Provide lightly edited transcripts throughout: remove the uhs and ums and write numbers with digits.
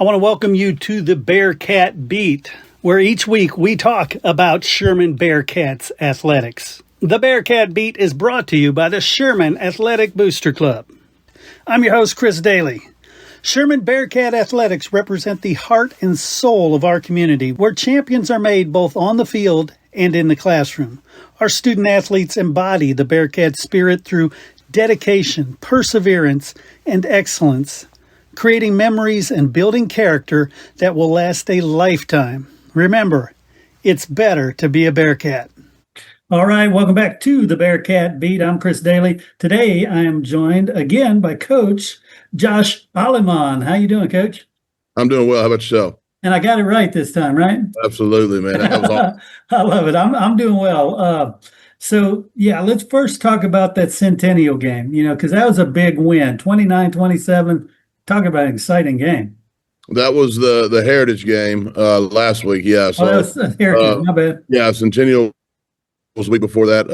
I want to welcome you to the Bearcat Beat, where each week we talk about Sherman Bearcats athletics. The Bearcat Beat is brought to you by the Sherman Athletic Booster Club. I'm your host, Chris Daly. Sherman Bearcat Athletics represent the heart and soul of our community, where champions are made both on the field and in the classroom. Our student athletes embody the Bearcat spirit through dedication, perseverance, and excellence, creating memories and building character that will last a lifetime. Remember, it's better to be a Bearcat. All right, welcome back to the Bearcat Beat. I'm Chris Daly. Today, I am joined again by Coach Josh Aleman. How you doing, Coach? I'm doing well. How about yourself? And I got it right this time, right? Absolutely, man. That was awesome. I love it. I'm doing well. Let's first talk about that Centennial game, because that was a big win, 29-27. Talk about an exciting game. That was the Heritage game last week. Yeah. So, that was Heritage. My bad. Yeah, Centennial was the week before that.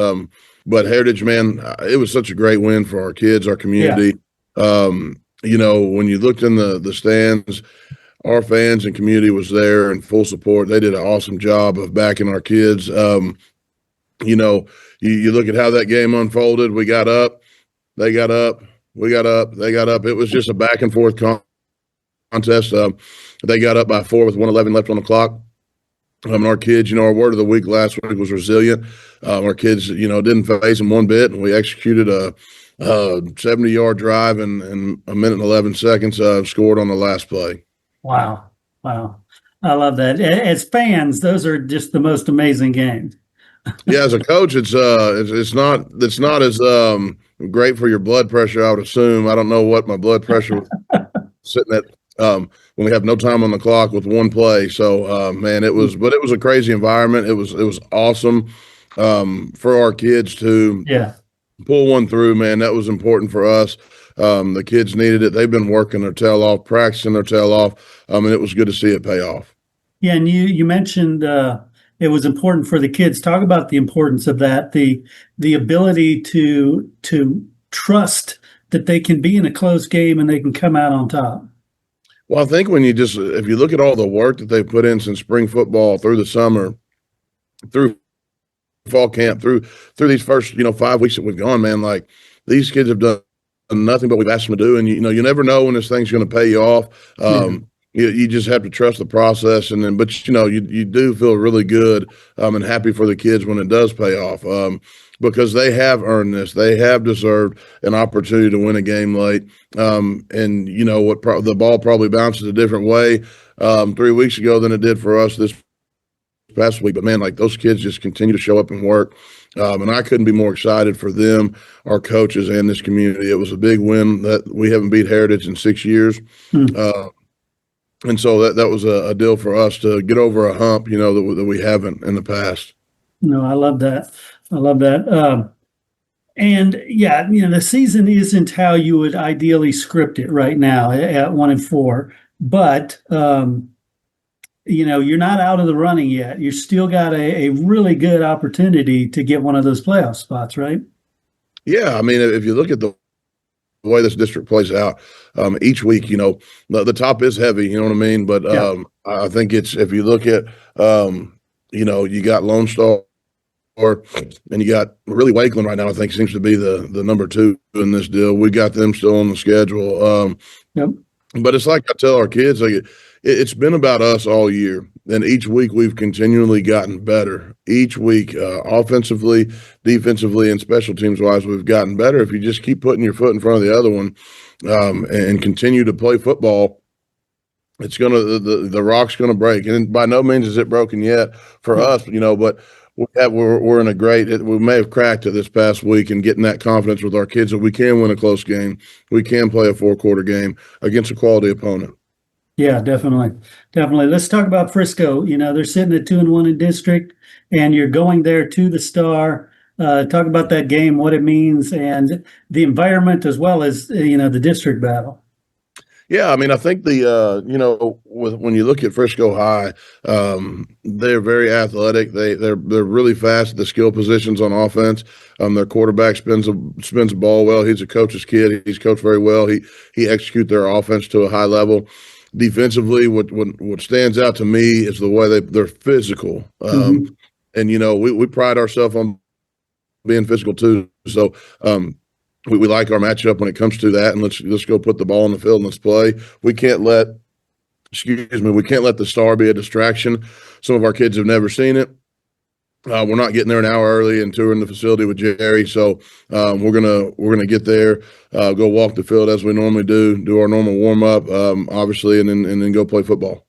But Heritage, man, it was such a great win for our kids, our community. Yeah. When you looked in the stands, our fans and community was there in full support. They did an awesome job of backing our kids. You look at how that game unfolded. We got up, they got up. We got up, they got up. It was just a back and forth contest. They got up by 4 with 1:11 left on the clock. Our kids, our word of the week last week was resilient. Our kids, didn't phase them one bit, and we executed a 70-yard drive and a minute and 11 seconds scored on the last play. Wow. I love that. As fans, those are just the most amazing games. Yeah, as a coach, it's not as great for your blood pressure, I would assume. I don't know what my blood pressure was sitting at when we have no time on the clock with one play. So, it was a crazy environment. It was awesome for our kids to pull one through, man. That was important for us. The kids needed it. They've been working their tail off, practicing their tail off, and it was good to see it pay off. Yeah, and you mentioned it was important for the kids. Talk about the importance of that, the ability to trust that they can be in a close game and they can come out on top. Well, I think if you look at all the work that they put in since spring football through the summer, through fall camp, through these first 5 weeks that we've gone, man, like these kids have done nothing but we've asked them to do, and you never know when this thing's going to pay you off. You just have to trust the process, but you do feel really good and happy for the kids when it does pay off because they have earned this. They have deserved an opportunity to win a game late. The ball probably bounces a different way 3 weeks ago than it did for us this past week. But man, like those kids just continue to show up and work. And I couldn't be more excited for them, our coaches, and this community. It was a big win that we haven't beat Heritage in 6 years. And so that was a deal for us to get over a hump, that we haven't in the past. No, I love that. The season isn't how you would ideally script it right now at 1-4, but you're not out of the running yet. You still got a really good opportunity to get one of those playoff spots, right? Yeah, I mean, if you look at the way this district plays out each week, the top is heavy, you know what I mean? But I think if you look at, you got Lone Star and you got really Wakeland right now, I think seems to be the number 2 in this deal. We got them still on the schedule. But it's like I tell our kids, like it's been about us all year. And each week we've continually gotten better. Each week, offensively, defensively, and special teams wise, we've gotten better. If you just keep putting your foot in front of the other one and continue to play football, it's the rock's gonna break. And by no means is it broken yet for us, but we're in a great. We may have cracked it this past week and getting that confidence with our kids that we can win a close game. We can play a 4-quarter game against a quality opponent. Yeah, definitely. Let's talk about Frisco. They're sitting at 2-1 in district, and you're going there to the Star. Talk about that game, what it means, and the environment as well as the district battle. Yeah, I mean, I think when you look at Frisco High, they're very athletic. They're really fast at the skill positions on offense. Their quarterback spins the ball well. He's a coach's kid. He's coached very well. He executes their offense to a high level. defensively, what stands out to me is the way they're physical. And we pride ourselves on being physical too. So we like our matchup when it comes to that, and let's go put the ball on the field and let's play. We can't let the star be a distraction. Some of our kids have never seen it. We're not getting there an hour early and touring the facility with Jerry, so we're gonna get there, go walk the field as we normally do our normal warm up, obviously, and then go play football.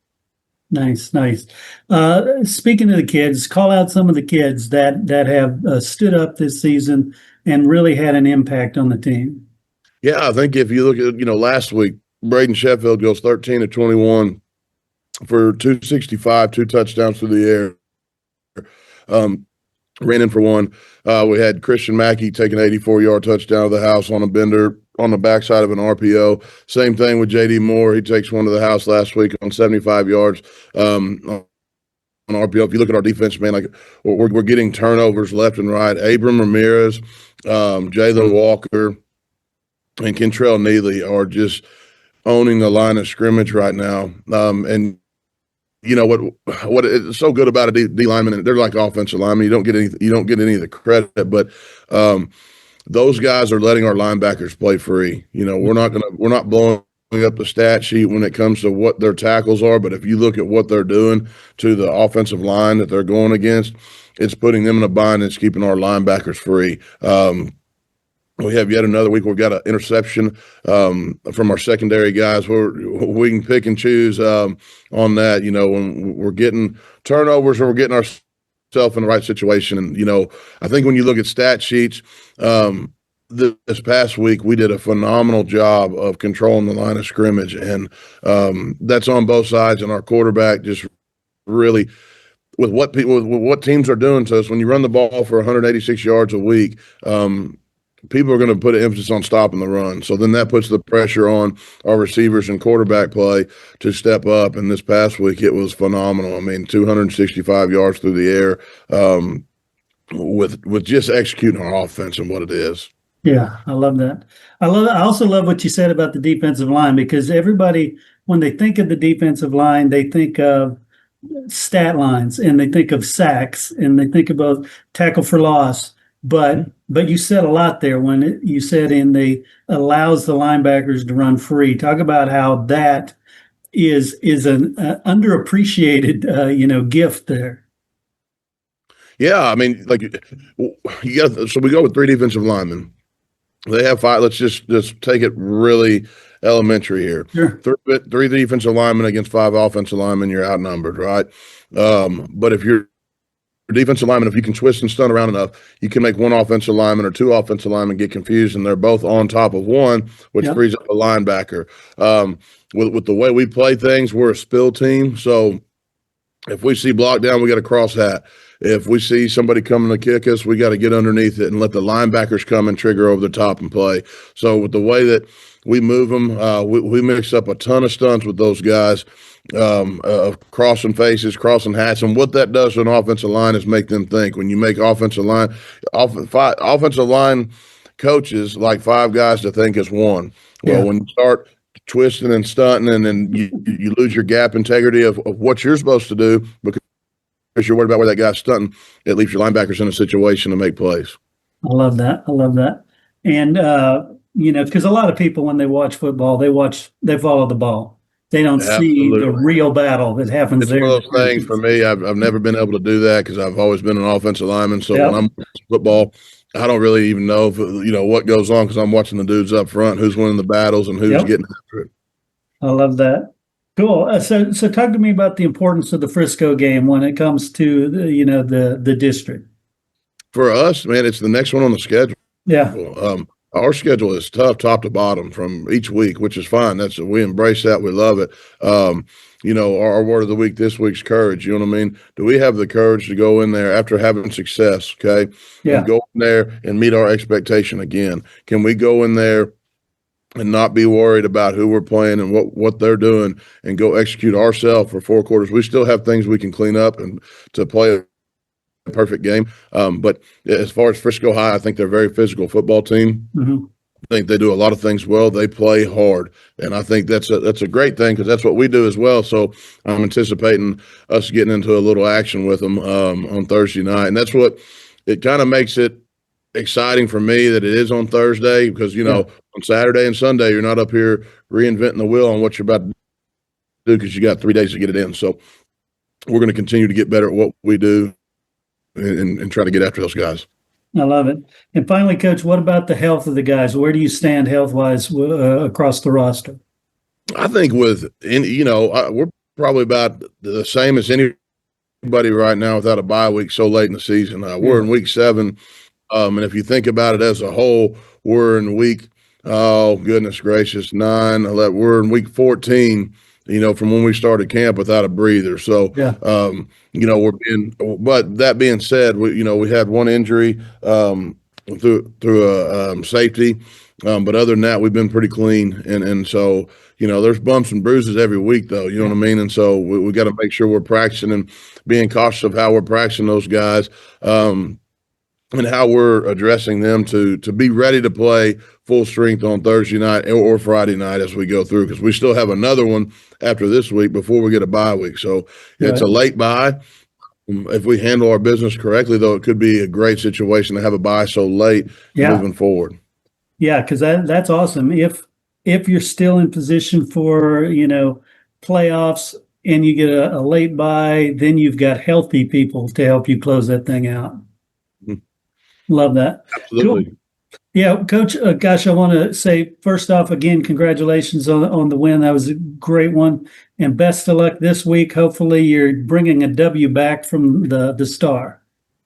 Nice. Speaking of the kids, call out some of the kids that have stood up this season and really had an impact on the team. Yeah, I think if you look at last week, Braden Sheffield goes 13 of 21 for 265, 2 touchdowns through the air. Ran in for one. We had Christian Mackey take an 84-yard touchdown of the house on a bender on the backside of an RPO. Same thing with J.D. Moore. He takes one to the house last week on 75 yards on RPO. If you look at our defense, man, like we're getting turnovers left and right. Abram Ramirez, Jalen Walker, and Kentrell Neely are just owning the line of scrimmage right now. And you know what is so good about a D lineman? They're like offensive linemen. You don't get any of the credit, but those guys are letting our linebackers play free. We're not blowing up the stat sheet when it comes to what their tackles are, but if you look at what they're doing to the offensive line that they're going against, it's putting them in a bind. And it's keeping our linebackers free. We have yet another week. We've got an interception from our secondary guys. We can pick and choose on that. When we're getting turnovers or we're getting ourselves in the right situation. And I think when you look at stat sheets, this past week we did a phenomenal job of controlling the line of scrimmage, and that's on both sides. And our quarterback just really. With what teams are doing to us, when you run the ball for 186 yards a week, people are going to put an emphasis on stopping the run. So then that puts the pressure on our receivers and quarterback play to step up. And this past week, it was phenomenal. I mean, 265 yards through the air with just executing our offense and what it is. Yeah, I love that. I also love what you said about the defensive line, because everybody, when they think of the defensive line, they think of stat lines and they think of sacks and they think about tackle for loss. But you said a lot there when you said they allows the linebackers to run free. Talk about how that is an underappreciated gift there. Yeah, I mean, like so we go with 3 defensive linemen. They have 5. Let's just take it really elementary here. Sure. 3 defensive linemen against 5 offensive linemen, you're outnumbered, right? But if you're defensive lineman, if you can twist and stun around enough, you can make 1 offensive lineman or 2 offensive linemen get confused, and they're both on top of one, which frees up a linebacker. With the way we play things, we're a spill team. So if we see block down, we got a cross hat. If we see somebody coming to kick us, we got to get underneath it and let the linebackers come and trigger over the top and play. So with the way that we move them, we mix up a ton of stunts with those guys. Crossing faces, crossing hats, and what that does to an offensive line is make them think. When you make offensive line coaches like 5 guys to think as one. Well, when you start twisting and stunting, and then you lose your gap integrity of what you're supposed to do because you're worried about where that guy's stunting, it leaves your linebackers in a situation to make plays. I love that. And because a lot of people, when they watch football, they follow the ball. They don't see the real battle that happens it's there. One of those things for me. I've never been able to do that because I've always been an offensive lineman. So when I'm watching football, I don't really even know what goes on because I'm watching the dudes up front, who's winning the battles and who's getting after it. I love that. Cool. So talk to me about the importance of the Frisco game when it comes to the district. For us, man, it's the next one on the schedule. Yeah. Our schedule is tough, top to bottom, from each week, which is fine. We embrace that. We love it. Our word of the week this week's courage. You know what I mean? Do we have the courage to go in there after having success? Okay. Yeah. And go in there and meet our expectation again. Can we go in there and not be worried about who we're playing and what they're doing and go execute ourselves for 4 quarters? We still have things we can clean up and to play a perfect game. But as far as Frisco High, I think they're a very physical football team. Mm-hmm. think they do a lot of things well. They play hard, and I think that's a great thing because that's what we do as well. So I'm anticipating us getting into a little action with them on Thursday night, and that's what it kind of makes it exciting for me that it is on Thursday because on Saturday and Sunday you're not up here reinventing the wheel on what you're about to do because you got 3 days to get it in. So we're going to continue to get better at what we do and try to get after those guys. I love it. And finally, Coach, what about the health of the guys? Where do you stand health-wise across the roster? I think we're probably about the same as anybody right now without a bye week so late in the season. We're in week 7, and if you think about it as a whole, we're in week, oh, goodness gracious, 9, 11, we're in week 14, from when we started camp without a breather. So, but that being said, we had one injury through a safety, but other than that, we've been pretty clean. And so, there's bumps and bruises every week, though. You know what I mean? And so we got to make sure we're practicing and being cautious of how we're practicing those guys. And how we're addressing them to be ready to play full strength on Thursday night or Friday night as we go through, because we still have another one after this week before we get a bye week. So it's a late bye. If we handle our business correctly, though, it could be a great situation to have a bye so late moving forward. Yeah, because that's awesome. If you're still in position for, playoffs and you get a late bye, then you've got healthy people to help you close that thing out. Love that. Absolutely. Cool. Yeah, Coach, gosh, I want to say, first off, again, congratulations on the win. That was a great one. And best of luck this week. Hopefully you're bringing a W back from the Star.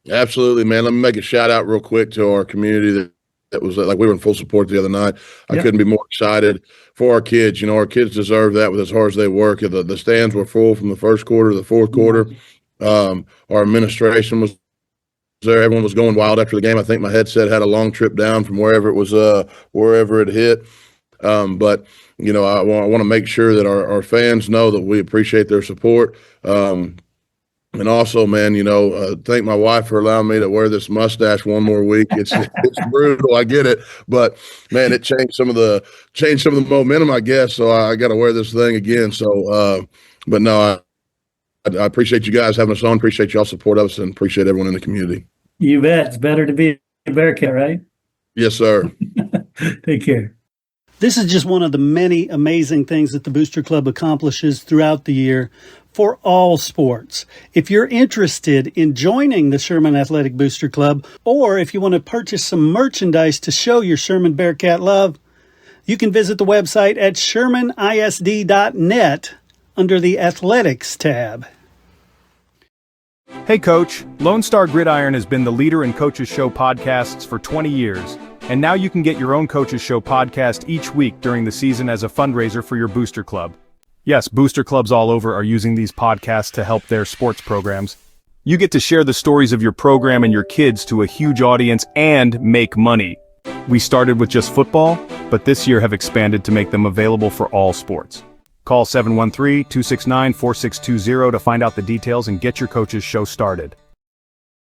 Absolutely, man. Let me make a shout out real quick to our community that was like we were in full support the other night. I couldn't be more excited for our kids. Our kids deserve that with as hard as they work. The stands were full from the first quarter to the fourth quarter. Our administration was there. Everyone was going wild after the game. I think my headset had a long trip down from wherever it hit. But I want to make sure that our fans know that we appreciate their support. And also, man, thank my wife for allowing me to wear this mustache one more week. It's brutal, I get it, but man, it changed some of the momentum, I guess. So I got to wear this thing again. So, but no, I appreciate you guys having us on. Appreciate y'all support us, and appreciate everyone in the community. You bet. It's better to be a Bearcat, right? Yes, sir. Take care. This is just one of the many amazing things that the Booster Club accomplishes throughout the year for all sports. If you're interested in joining the Sherman Athletic Booster Club, or if you want to purchase some merchandise to show your Sherman Bearcat love, you can visit the website at shermanisd.net under the Athletics tab. Hey Coach, Lone Star Gridiron has been the leader in Coach's Show podcasts for 20 years, and now you can get your own Coach's Show podcast each week during the season as a fundraiser for your booster club. Yes, booster clubs all over are using these podcasts to help their sports programs. You get to share the stories of your program and your kids to a huge audience and make money. We started with just football, but this year have expanded to make them available for all sports. Call 713-269-4620 to find out the details and get your Coach's Show started.